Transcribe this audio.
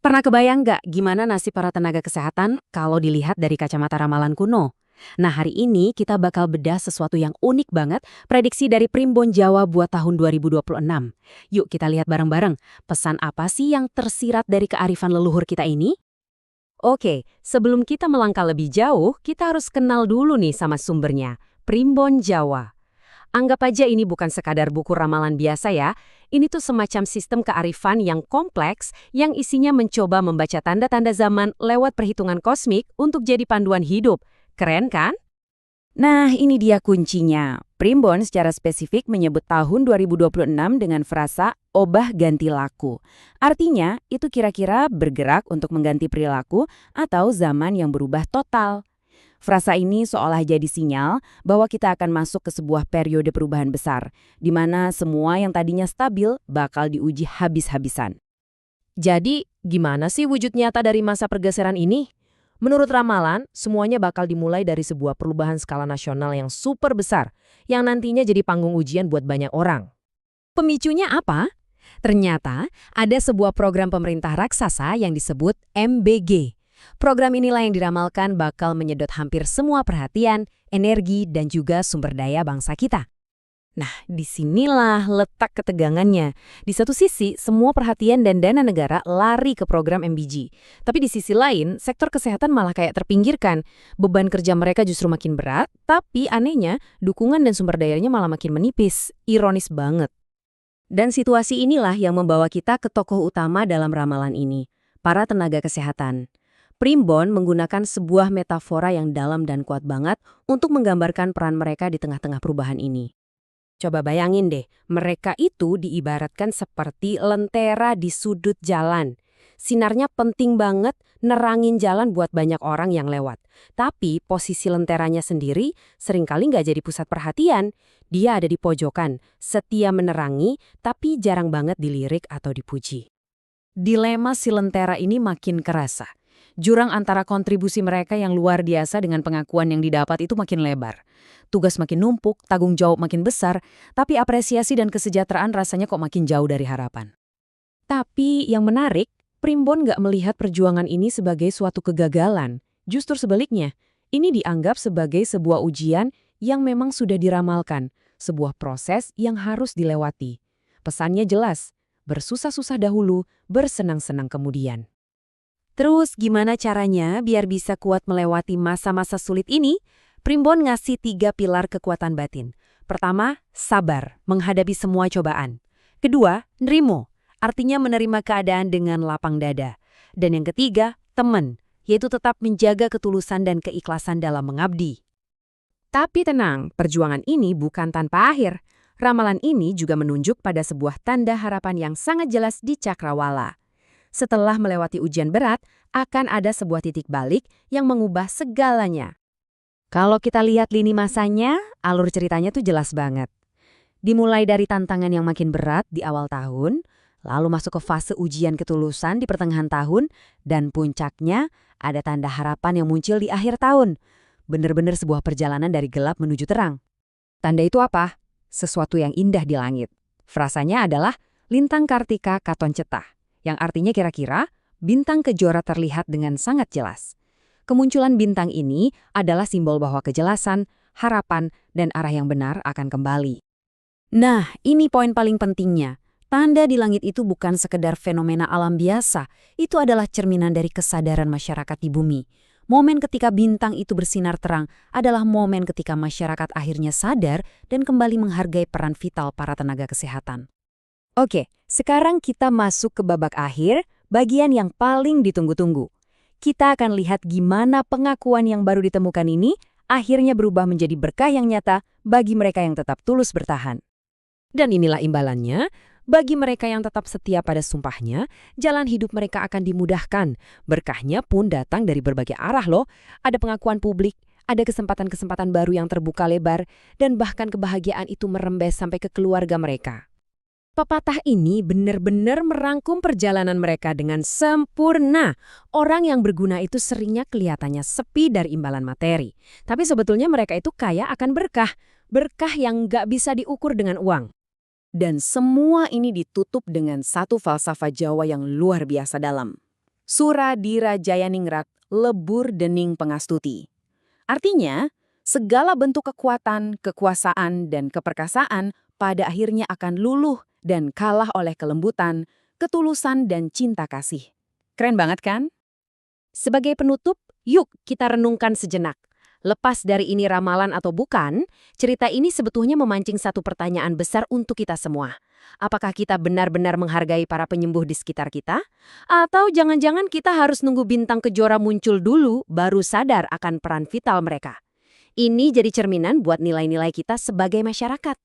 Pernah kebayang nggak gimana nasib para tenaga kesehatan kalau dilihat dari kacamata ramalan kuno? Nah, hari ini kita bakal bedah sesuatu yang unik banget, prediksi dari Primbon Jawa buat tahun 2026. Yuk kita lihat bareng-bareng, pesan apa sih yang tersirat dari kearifan leluhur kita ini? Oke, sebelum kita melangkah lebih jauh, kita harus kenal dulu nih sama sumbernya, Primbon Jawa. Anggap aja ini bukan sekadar buku ramalan biasa ya. Ini tuh semacam sistem kearifan yang kompleks yang isinya mencoba membaca tanda-tanda zaman lewat perhitungan kosmik untuk jadi panduan hidup. Keren kan? Nah, ini dia kuncinya. Primbon secara spesifik menyebut tahun 2026 dengan frasa obah ganti laku. Artinya, itu kira-kira bergerak untuk mengganti perilaku atau zaman yang berubah total. Frasa ini seolah jadi sinyal bahwa kita akan masuk ke sebuah periode perubahan besar, di mana semua yang tadinya stabil bakal diuji habis-habisan. Jadi, gimana sih wujud nyata dari masa pergeseran ini? Menurut ramalan, semuanya bakal dimulai dari sebuah perubahan skala nasional yang super besar, yang nantinya jadi panggung ujian buat banyak orang. Pemicunya apa? Ternyata ada sebuah program pemerintah raksasa yang disebut MBG. Program inilah yang diramalkan bakal menyedot hampir semua perhatian, energi, dan juga sumber daya bangsa kita. Nah, disinilah letak ketegangannya. Di satu sisi, semua perhatian dan dana negara lari ke program MBG. Tapi di sisi lain, sektor kesehatan malah kayak terpinggirkan. Beban kerja mereka justru makin berat, tapi anehnya, dukungan dan sumber dayanya malah makin menipis. Ironis banget. Dan situasi inilah yang membawa kita ke tokoh utama dalam ramalan ini, para tenaga kesehatan. Primbon menggunakan sebuah metafora yang dalam dan kuat banget untuk menggambarkan peran mereka di tengah-tengah perubahan ini. Coba bayangin deh, mereka itu diibaratkan seperti lentera di sudut jalan. Sinarnya penting banget nerangin jalan buat banyak orang yang lewat. Tapi posisi lenteranya sendiri seringkali nggak jadi pusat perhatian. Dia ada di pojokan, setia menerangi, tapi jarang banget dilirik atau dipuji. Dilema si lentera ini makin kerasa. Jurang antara kontribusi mereka yang luar biasa dengan pengakuan yang didapat itu makin lebar. Tugas makin numpuk, tanggung jawab makin besar, tapi apresiasi dan kesejahteraan rasanya kok makin jauh dari harapan. Tapi yang menarik, Primbon nggak melihat perjuangan ini sebagai suatu kegagalan. Justru sebaliknya, ini dianggap sebagai sebuah ujian yang memang sudah diramalkan, sebuah proses yang harus dilewati. Pesannya jelas, bersusah-susah dahulu, bersenang-senang kemudian. Terus gimana caranya biar bisa kuat melewati masa-masa sulit ini? Primbon ngasih 3 pilar kekuatan batin. Pertama, sabar, menghadapi semua cobaan. Kedua, nrimo, artinya menerima keadaan dengan lapang dada. Dan yang ketiga, temen, yaitu tetap menjaga ketulusan dan keikhlasan dalam mengabdi. Tapi tenang, perjuangan ini bukan tanpa akhir. Ramalan ini juga menunjuk pada sebuah tanda harapan yang sangat jelas di cakrawala. Setelah melewati ujian berat, akan ada sebuah titik balik yang mengubah segalanya. Kalau kita lihat lini masanya, alur ceritanya tuh jelas banget. Dimulai dari tantangan yang makin berat di awal tahun, lalu masuk ke fase ujian ketulusan di pertengahan tahun, dan puncaknya ada tanda harapan yang muncul di akhir tahun. Bener-bener sebuah perjalanan dari gelap menuju terang. Tanda itu apa? Sesuatu yang indah di langit. Frasanya adalah lintang kartika katon cetah, yang artinya kira-kira bintang kejora terlihat dengan sangat jelas. Kemunculan bintang ini adalah simbol bahwa kejelasan, harapan, dan arah yang benar akan kembali. Nah, ini poin paling pentingnya. Tanda di langit itu bukan sekedar fenomena alam biasa, itu adalah cerminan dari kesadaran masyarakat di bumi. Momen ketika bintang itu bersinar terang adalah momen ketika masyarakat akhirnya sadar dan kembali menghargai peran vital para tenaga kesehatan. Oke, sekarang kita masuk ke babak akhir, bagian yang paling ditunggu-tunggu. Kita akan lihat gimana pengakuan yang baru ditemukan ini akhirnya berubah menjadi berkah yang nyata bagi mereka yang tetap tulus bertahan. Dan inilah imbalannya, bagi mereka yang tetap setia pada sumpahnya, jalan hidup mereka akan dimudahkan. Berkahnya pun datang dari berbagai arah loh. Ada pengakuan publik, ada kesempatan-kesempatan baru yang terbuka lebar, dan bahkan kebahagiaan itu merembes sampai ke keluarga mereka. Pepatah ini benar-benar merangkum perjalanan mereka dengan sempurna. Orang yang berguna itu seringnya kelihatannya sepi dari imbalan materi. Tapi sebetulnya mereka itu kaya akan berkah. Berkah yang nggak bisa diukur dengan uang. Dan semua ini ditutup dengan satu falsafah Jawa yang luar biasa dalam. Sura Dira Jayaningrat, lebur dening pengastuti. Artinya, segala bentuk kekuatan, kekuasaan, dan keperkasaan pada akhirnya akan luluh dan kalah oleh kelembutan, ketulusan, dan cinta kasih. Keren banget kan? Sebagai penutup, yuk kita renungkan sejenak. Lepas dari ini ramalan atau bukan, cerita ini sebetulnya memancing satu pertanyaan besar untuk kita semua. Apakah kita benar-benar menghargai para penyembuh di sekitar kita? Atau jangan-jangan kita harus nunggu bintang kejora muncul dulu baru sadar akan peran vital mereka? Ini jadi cerminan buat nilai-nilai kita sebagai masyarakat.